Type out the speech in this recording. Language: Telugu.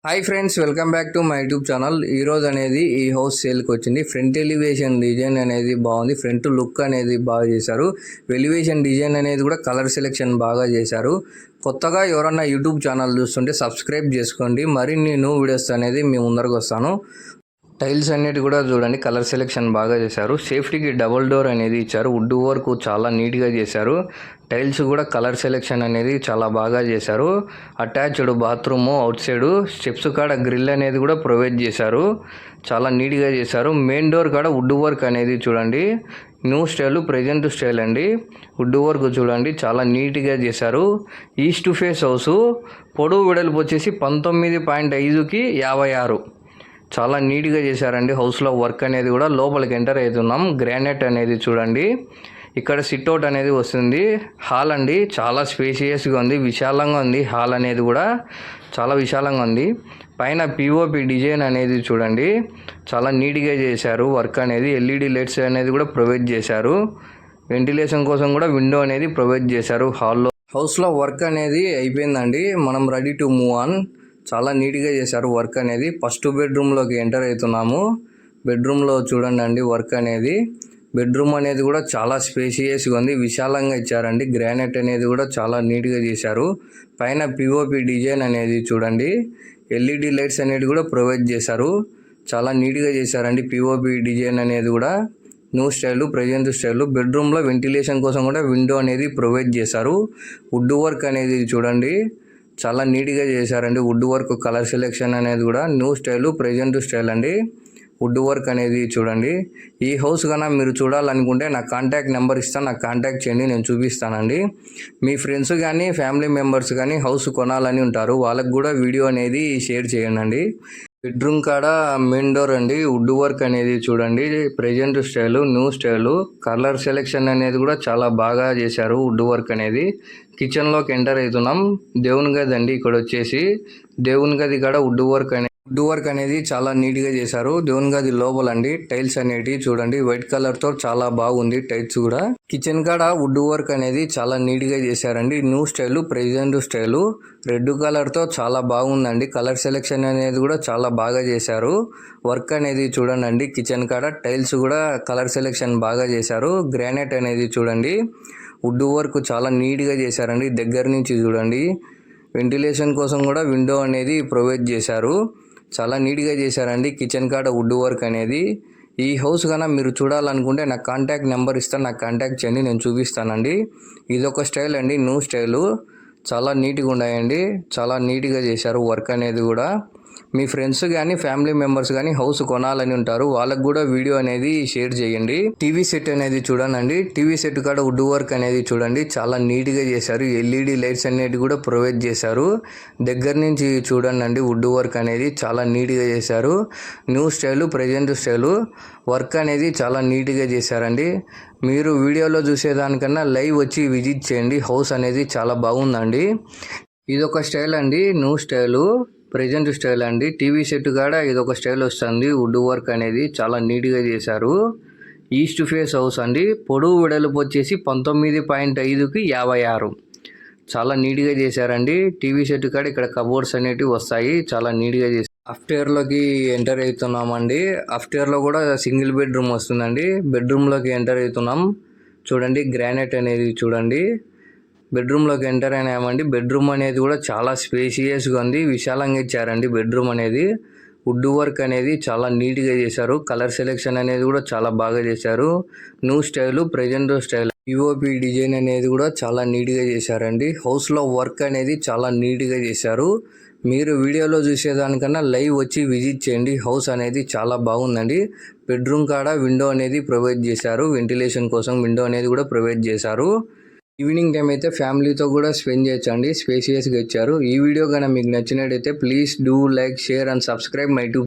Hi friends, welcome back to my YouTube channel. ఈరోజు అనేది ఈ హౌస్ సేల్కి వచ్చింది. ఫ్రంట్ ఎలివేషన్ డిజైన్ అనేది బాగుంది. ఫ్రంట్ లుక్ అనేది బాగా చేశారు. ఎలివేషన్ డిజైన్ అనేది కూడా కలర్ సెలెక్షన్ బాగా చేశారు. కొత్తగా ఎవరన్నా యూట్యూబ్ ఛానల్ చూస్తుంటే సబ్స్క్రైబ్ చేసుకోండి. మరిన్ని న్యూ వీడియోస్ అనేది మీ ముందరకు వస్తాను. టైల్స్ అన్నిటి కూడా చూడండి, కలర్ సెలెక్షన్ బాగా చేశారు. సేఫ్టీకి డబుల్ డోర్ అనేది ఇచ్చారు. వుడ్ వర్క్ చాలా నీట్గా చేశారు. టైల్స్ కూడా కలర్ సెలెక్షన్ అనేది చాలా బాగా చేశారు. Attached bathroom, out side steps కాడ గ్రిల్ అనేది కూడా ప్రొవైడ్ చేశారు. చాలా నీట్గా చేశారు. మెయిన్ డోర్ కాడ వుడ్ వర్క్ అనేది చూడండి, న్యూ స్టైల్, ప్రజెంట్ స్టైల్ అండి. వుడ్ వర్క్ చూడండి, చాలా నీట్గా చేశారు. ఈస్ట్ ఫేస్ హౌస్, పొడవు వెడల్పు వచ్చేసి 19.5కి 56. చాలా నీట్గా చేశారండి. హౌస్లో వర్క్ అనేది కూడా. లోపలికి ఎంటర్ అవుతున్నాం. గ్రానైట్ అనేది చూడండి, ఇక్కడ సిట్అవుట్ అనేది వస్తుంది. హాల్ అండి, చాలా స్పేషియస్గా ఉంది, విశాలంగా ఉంది. హాల్ అనేది కూడా చాలా విశాలంగా ఉంది. పైన పిఓపి డిజైన్ అనేది చూడండి, చాలా నీట్గా చేశారు. వర్క్ అనేది ఎల్ఈడి లైట్స్ అనేది కూడా ప్రొవైడ్ చేశారు. వెంటిలేషన్ కోసం కూడా విండో అనేది ప్రొవైడ్ చేశారు హాల్లో. హౌస్లో వర్క్ అనేది అయిపోయిందండి. మనం రెడీ టు మూవ్ ఆన్. చాలా నీట్గా చేశారు వర్క్ అనేది. ఫస్ట్ బెడ్రూమ్లోకి ఎంటర్ అవుతున్నాము. బెడ్రూమ్లో చూడండి అండి వర్క్ అనేది. బెడ్రూమ్ అనేది కూడా చాలా స్పేషియస్గా ఉంది, విశాలంగా ఇచ్చారండి. గ్రానైట్ అనేది కూడా చాలా నీట్గా చేశారు. పైన పిఓపి డిజైన్ అనేది చూడండి, ఎల్ఈడి లైట్స్ అనేది కూడా ప్రొవైడ్ చేశారు. చాలా నీట్గా చేశారండి. పిఓపి డిజైన్ అనేది కూడా న్యూ స్టైల్, ప్రజెంట్ స్టైల్. బెడ్రూమ్లో వెంటిలేషన్ కోసం కూడా విండో అనేది ప్రొవైడ్ చేశారు. వుడ్ వర్క్ అనేది చూడండి, చాలా నీట్గా చేశారండి. వుడ్ వర్క్ కలర్ సెలెక్షన్ అనేది కూడా న్యూ స్టైల్, ప్రజెంట్ స్టైల్ అండి. వుడ్ వర్క్ అనేది చూడండి. ఈ హౌస్ కన్నా మీరు చూడాలనుకుంటే నా కాంటాక్ట్ నెంబర్ ఇస్తాను, నాకు కాంటాక్ట్ చేయండి, నేను చూపిస్తానండి. మీ ఫ్రెండ్స్ కానీ ఫ్యామిలీ మెంబర్స్ కానీ హౌస్ కొనాలని ఉంటారు, వాళ్ళకు కూడా వీడియో అనేది షేర్ చేయండి. బెడ్రూమ్ కాడ మెయిన్ డోర్ అండి. వుడ్ వర్క్ అనేది చూడండి, present style, new style. Colour selection అనేది కూడా చాలా బాగా చేశారు. వుడ్ వర్క్ అనేది. కిచెన్లోకి ఎంటర్ అవుతున్నాం. దేవుని గది అండి. ఇక్కడ వచ్చేసి దేవుని గది కాడ వుడ్ వర్క్ అనేది చాలా నీట్గా చేశారు. దేవుని గది లోపలండి. టైల్స్ అనేటివి చూడండి, వైట్ కలర్తో చాలా బాగుంది టైల్స్ కూడా. కిచెన్ కాడ వుడ్ వర్క్ అనేది చాలా నీట్గా చేశారండి. New style, present style. Red కలర్తో చాలా బాగుందండి. కలర్ సెలెక్షన్ అనేది కూడా చాలా బాగా చేశారు. వర్క్ అనేది చూడండి, కిచెన్ కాడ టైల్స్ కూడా కలర్ సెలెక్షన్ బాగా చేశారు. గ్రానైట్ అనేది చూడండి, వుడ్ వర్క్ చాలా నీట్గా చేశారండి. దగ్గర నుంచి చూడండి. వెంటిలేషన్ కోసం కూడా విండో అనేది ప్రొవైడ్ చేశారు. చాలా నీట్గా చేశారండి కిచెన్ కాడ వుడ్ వర్క్ అనేది. ఈ హౌస్ కన్నా మీరు చూడాలనుకుంటే నాకు కాంటాక్ట్ నెంబర్ ఇస్తాను, నాకు కాంటాక్ట్ చేయండి, నేను చూపిస్తానండి. ఇదొక స్టైల్ అండి, న్యూ స్టైలు. చాలా నీట్గా ఉన్నాయండి. చాలా నీట్గా చేశారు వర్క్ అనేది కూడా. మీ ఫ్రెండ్స్ కానీ ఫ్యామిలీ మెంబర్స్ కానీ హౌస్ కొనాలని ఉంటారు, వాళ్ళకు కూడా వీడియో అనేది షేర్ చేయండి. టీవీ సెట్ అనేది చూడండి. టీవీ సెట్ కాడ వుడ్ వర్క్ అనేది చూడండి, చాలా నీట్గా చేశారు. ఎల్ఈడి లైట్స్ అనేది కూడా ప్రొవైడ్ చేశారు. దగ్గర నుంచి చూడండి, వుడ్ వర్క్ అనేది చాలా నీట్గా చేశారు. New style, present style. Work అనేది చాలా నీట్గా చేశారండి. మీరు వీడియోలో చూసేదానికన్నా లైవ్ వచ్చి విజిట్ చేయండి. హౌస్ అనేది చాలా బాగుందండి. ఇదొక స్టైల్ అండి, న్యూ స్టైలు, ప్రజెంట్ స్టైల్ అండి. టీవీ సెట్ కాడ ఇదొక స్టైల్ వస్తుంది. వుడ్ వర్క్ అనేది చాలా నీట్గా చేశారు. ఈస్ట్ ఫేస్ హౌస్ అండి. పొడవు వెడల్పు వచ్చేసి 19.5కి 56. చాలా నీట్గా చేశారండి. టీవీ సెట్ కాడ ఇక్కడ కబోర్డ్స్ అనేటివి వస్తాయి. చాలా నీట్గా చేశారు. అఫ్టేర్లోకి ఎంటర్ అవుతున్నామండి. అఫ్టేర్లో కూడా సింగిల్ బెడ్రూమ్ వస్తుందండి. బెడ్రూమ్లోకి ఎంటర్ అవుతున్నాం. చూడండి, గ్రానైట్ అనేది చూడండి. బెడ్రూమ్లోకి ఎంటర్ అయినామండి. బెడ్రూమ్ అనేది కూడా చాలా స్పేషియస్గా ఉంది, విశాలంగా ఇచ్చారండి బెడ్రూమ్ అనేది. వుడ్ వర్క్ అనేది చాలా నీట్గా చేశారు. కలర్ సెలెక్షన్ అనేది కూడా చాలా బాగా చేశారు. New style, present style. POP design అనేది కూడా చాలా నీట్గా చేశారండి. హౌస్లో వర్క్ అనేది చాలా నీట్గా చేశారు. మీరు వీడియోలో చూసేదానికన్నా లైవ్ వచ్చి విజిట్ చేయండి. హౌస్ అనేది చాలా బాగుందండి. బెడ్రూమ్ కాడ విండో అనేది ప్రొవైడ్ చేశారు. వెంటిలేషన్ కోసం విండో అనేది కూడా ప్రొవైడ్ చేశారు. ఈవినింగ్ టైం అయితే ఫ్యామిలీతో కూడా స్పెండ్ చేయొచ్చండి. స్పేషియస్గా ఇచ్చారు. ఈ వీడియో కనుక మీకు నచ్చినట్టయితే please do like, share and subscribe my YouTube.